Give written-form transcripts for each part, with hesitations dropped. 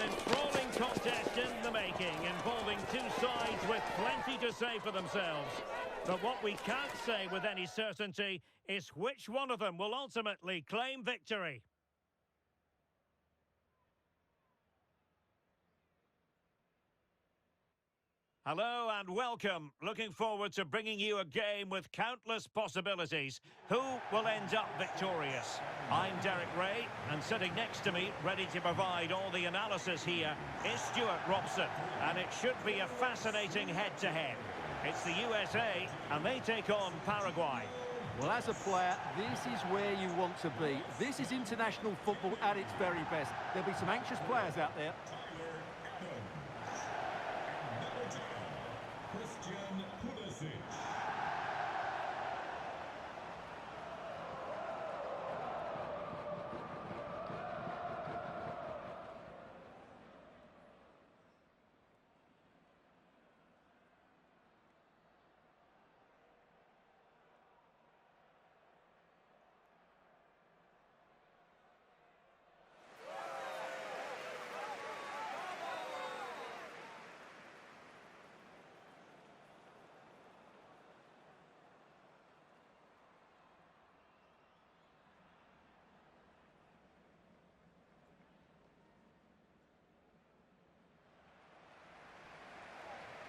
enthralling contest in the making, involving two sides with plenty to say for themselves. But what we can't say with any certainty is which one of them will ultimately claim victory. Hello and welcome. Looking forward to bringing you a game with countless possibilities. Who will end up victorious? I'm Derek Ray, and sitting next to me, ready to provide all the analysis here, is Stuart Robson. And it should be a fascinating head-to-head. It's the USA, and they take on Paraguay. Well, as a player, this is where you want to be. This is international football at its very best. There'll be some anxious players out there.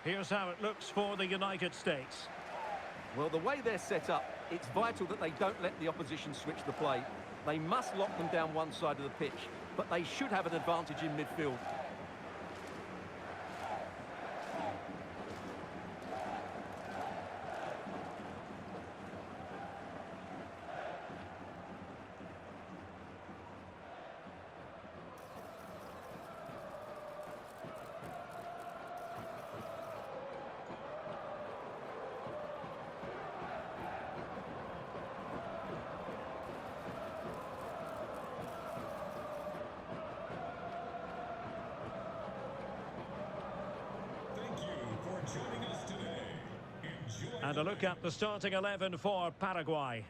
Here's how it looks for the United States. Well, the way they're set up, it's vital that they don't let the opposition switch the play. They must lock them down one side of the pitch, but they should have an advantage in midfield. And a look at the starting 11 for Paraguay.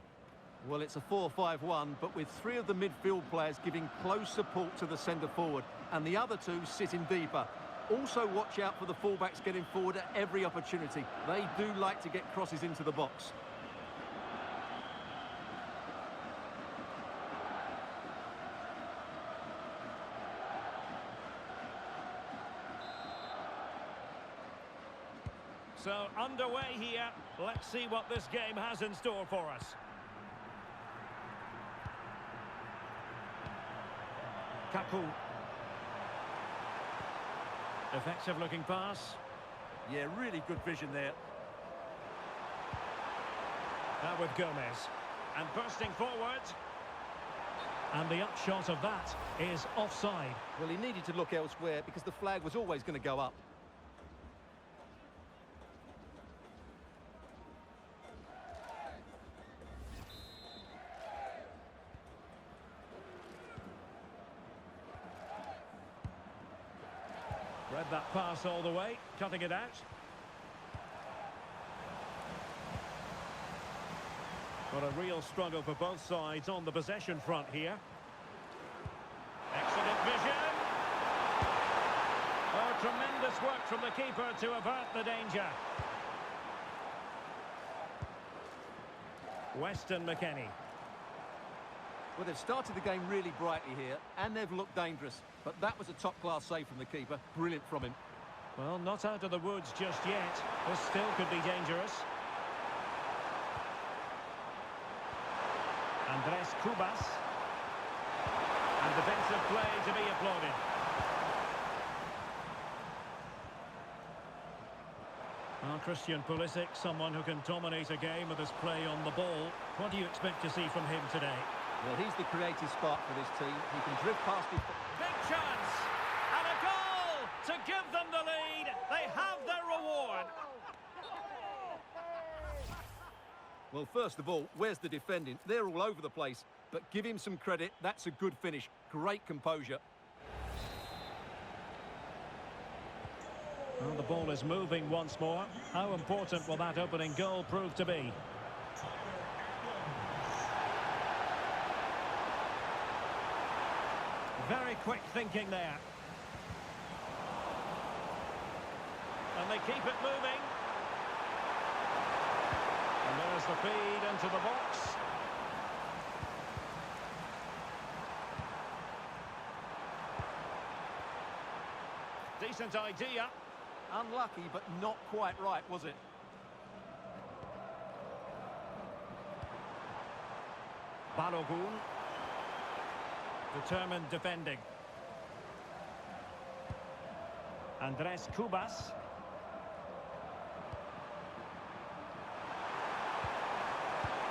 Well, it's a 4-5-1, but with three of the midfield players giving close support to the centre forward, and the other two sitting deeper. Also watch out for the fullbacks getting forward at every opportunity. They do like to get crosses into the box. So underway here. Let's see what this game has in store for us. Kaku. Effective looking pass. Yeah, really good vision there. Now with Gomez. And bursting forward. And the upshot of that is offside. Well, he needed to look elsewhere because the flag was always going to go up. Read that pass all the way, cutting it out. Got a real struggle for both sides on the possession front here. Excellent vision. Oh, tremendous work from the keeper to avert the danger. Weston McKennie. Well, they've started the game really brightly here, and they've looked dangerous. But that was a top-class save from the keeper. Brilliant from him. Well, not out of the woods just yet. This still could be dangerous. Andres Cubas. And defensive play to be applauded. Well, Christian Pulisic, someone who can dominate a game with his play on the ball. What do you expect to see from him today? Well, he's the creative spark for this team. He can drift past his... Big chance! And a goal to give them the lead. They have their reward. Well, first of all, where's the defending? They're all over the place. But give him some credit. That's a good finish. Great composure. Well, the ball is moving once more. How important will that opening goal prove to be? Very quick thinking there. And they keep it moving. And there's the feed into the box. Decent idea. Unlucky, but not quite right, was it? Balogun. Determined defending. Andres Cubas.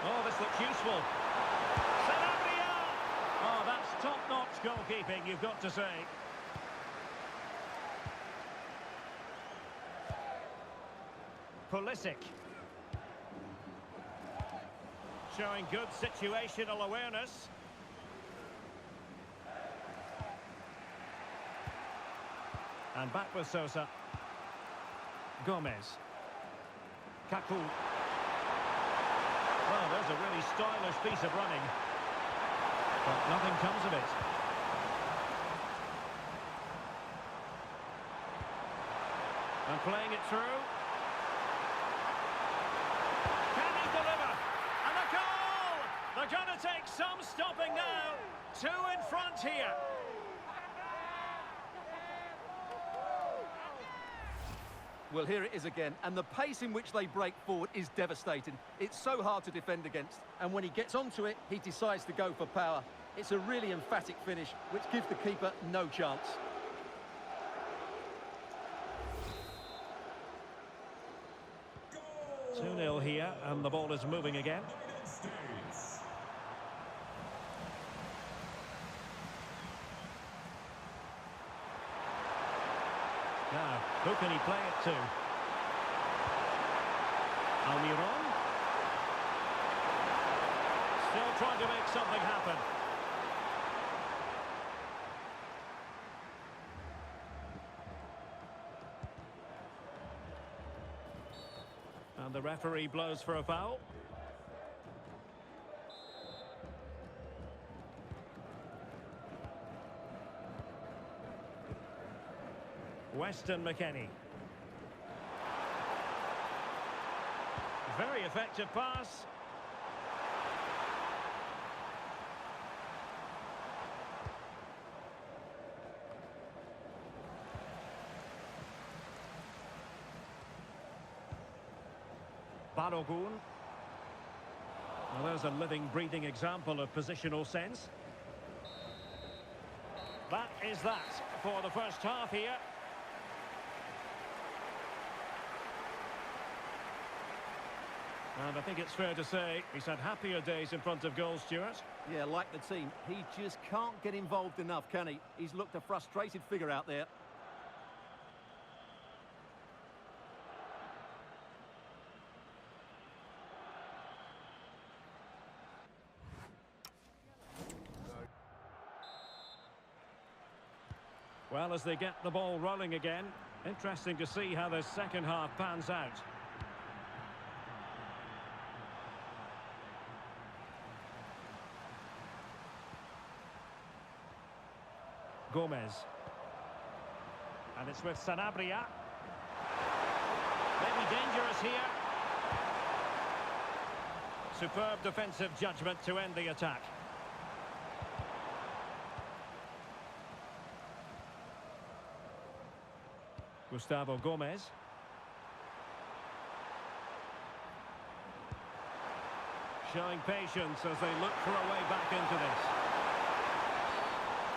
Oh, this looks useful. Sanabria! Oh, that's top-notch goalkeeping, you've got to say. Pulisic. Showing good situational awareness. And back with Sosa. Gomez. Kaku. Well, there's a really stylish piece of running. But nothing comes of it. And playing it through. Can he deliver? And a goal! They're going to take some stopping now. 2 in front here. Well, here it is again, and the pace in which they break forward is devastating. It's so hard to defend against, and when he gets onto it, he decides to go for power. It's a really emphatic finish, which gives the keeper no chance. Goal! 2-0 here, and the ball is moving again. Now, who can he play it to? Almiron. Still trying to make something happen. And the referee blows for a foul. Weston McKennie. Very effective pass. Balogun. Well, there's a living, breathing example of positional sense. That is that for the first half here. And I think it's fair to say he's had happier days in front of goal, Stuart. Yeah, like the team, he just can't get involved enough, can he? He's looked a frustrated figure out there. Well, as they get the ball rolling again, interesting to see how the second half pans out. Gomez. And it's with Sanabria. Maybe dangerous here. Superb defensive judgment to end the attack. Gustavo Gomez. Showing patience as they look for a way back into this.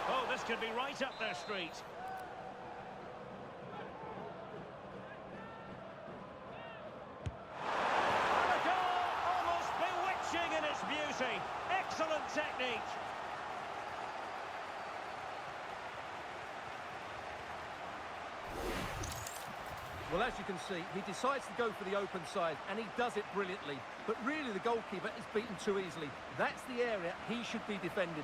Oh, this could be right up their street. And a goal, almost bewitching in its beauty. Excellent technique. Well, as you can see, he decides to go for the open side, and he does it brilliantly. But really, the goalkeeper is beaten too easily. That's the area he should be defending.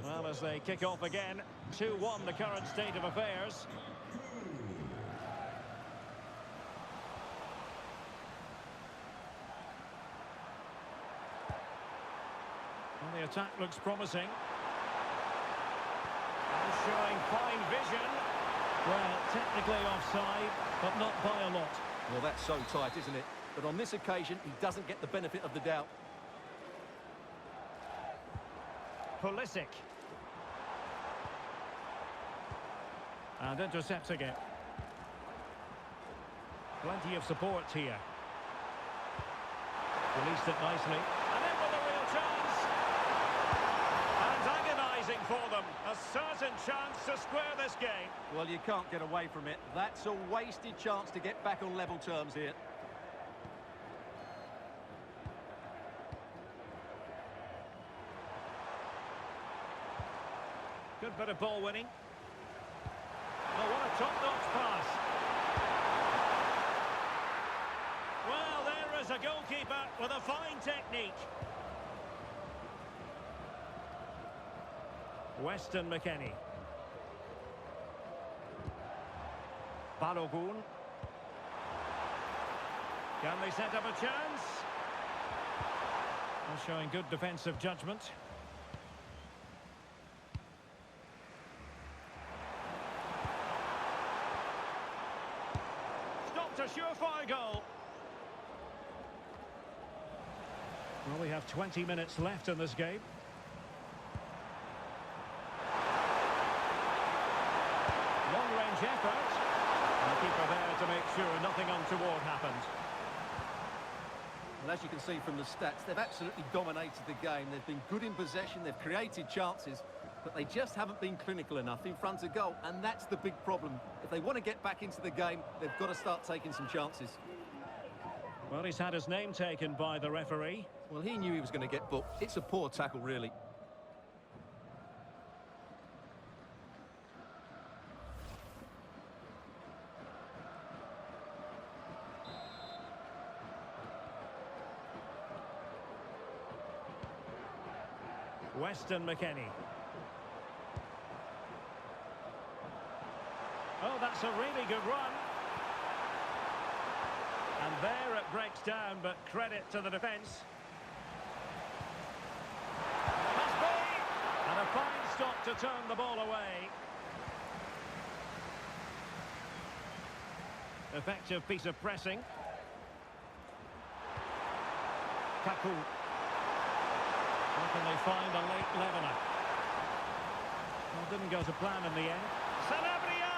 Well, as they kick off again, 2-1 the current state of affairs. attack looks promising. And showing fine vision. Well, technically offside, but not by a lot. Well, that's so tight, isn't it? But on this occasion, he doesn't get the benefit of the doubt. Pulisic. And intercepting it. Plenty of support here. Released it nicely. And in with a real chance. And agonising for them. A certain chance to square this game. Well, you can't get away from it. That's a wasted chance to get back on level terms here. Good bit of ball winning. Oh, what a top-notch pass. Well, there is a goalkeeper with a fine technique. Weston McKennie. Balogun. Can they set up a chance? They're showing good defensive judgment. Stopped a surefire goal. Well, we have 20 minutes left in this game. Long-range effort. And the keeper there to make sure nothing untoward happened. And as you can see from the stats, they've absolutely dominated the game. They've been good in possession, they've created chances, but they just haven't been clinical enough in front of goal, and that's the big problem. If they want to get back into the game, they've got to start taking some chances. Well, he's had his name taken by the referee. Well, he knew he was going to get booked. It's a poor tackle, really. Weston McKennie. Oh, that's a really good run. And there it breaks down, but credit to the defence. Must be! And a fine stop to turn the ball away. Effective piece of pressing. Kaku. Where can they find a late leveller? Well, didn't go to plan in the end. Sanabria!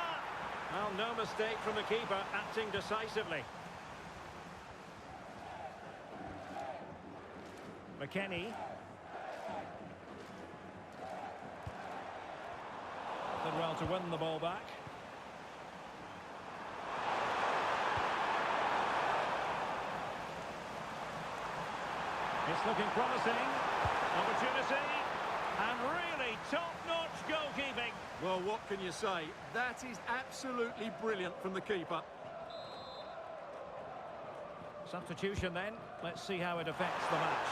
Well, no mistake from the keeper, acting decisively. McKennie. Did well to win the ball back. It's looking promising. Opportunity. And really top-notch goalkeeping. Well, what can you say? That is absolutely brilliant from the keeper. Substitution then. Let's see how it affects the match.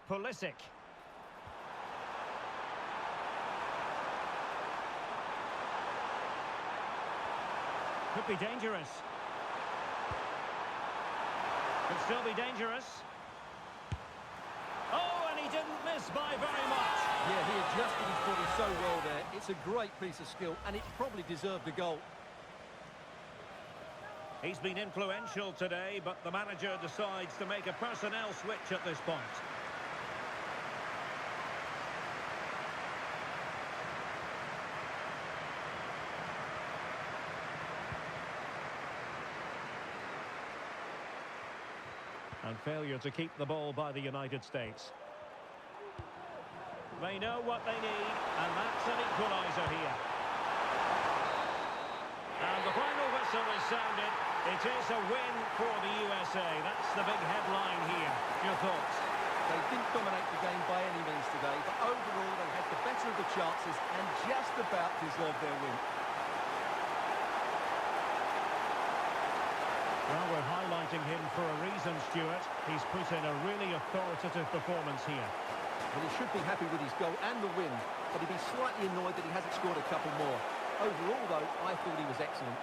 Pulisic. Could be dangerous. Could still be dangerous. Oh, and he didn't miss by very much. Yeah, he adjusted his body so well there. It's a great piece of skill, and it probably deserved a goal. He's been influential today, but the manager decides to make a personnel switch at this point. And failure to keep the ball by the United States. They know what they need, and that's an equaliser here. And the final whistle is sounded. It is a win for the USA. That's the big headline here. Your thoughts? They didn't dominate the game by any means today, but overall they had the better of the chances and just about deserved their win. Well, we're highlighting him for a reason, Stuart. He's put in a really authoritative performance here. Well, he should be happy with his goal and the win, but he'd be slightly annoyed that he hasn't scored a couple more. Overall, though, I thought he was excellent.